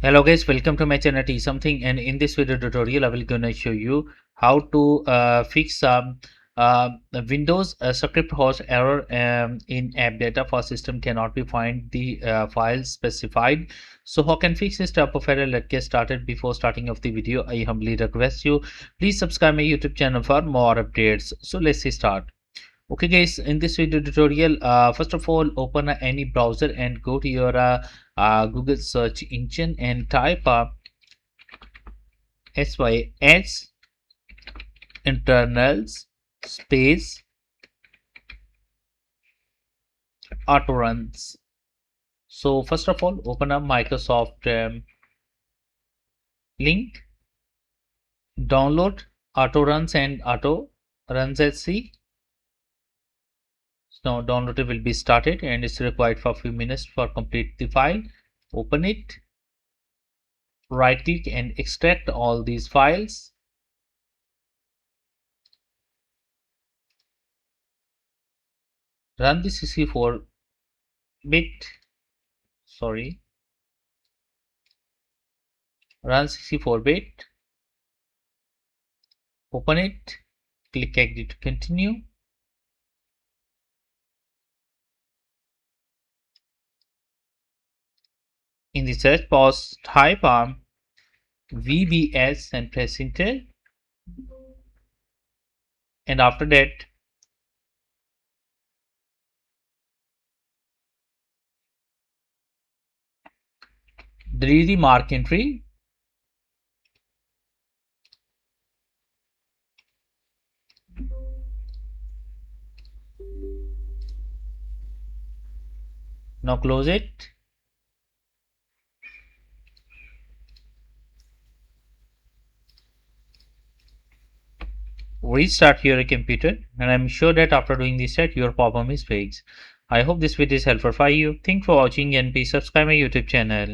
Hello guys, welcome to my channel T something, and in this video tutorial I will gonna show you how to fix the Windows script host error in AppData for system cannot be find the files specified. So how can fix this type of error? Let's get started. Before starting of the video, I humbly request you please subscribe my YouTube channel for more updates. So let's start. Okay guys, in this video tutorial, first of all open any browser and go to your Google search engine and type sys internals space autoruns. So first of all open up Microsoft link, download autoruns and autoruns sc. Now download will be started and it's required for a few minutes for complete the file. Open it, right click and extract all these files. Run the 64-bit, run 64-bit, open it, click agree to continue. In the search box type VBS and press enter, and after that delete the mark entry. Now close it. Restart your computer, and I'm sure that after doing this set your problem is fixed. I hope this video is helpful for you. Thanks for watching and please subscribe my YouTube channel.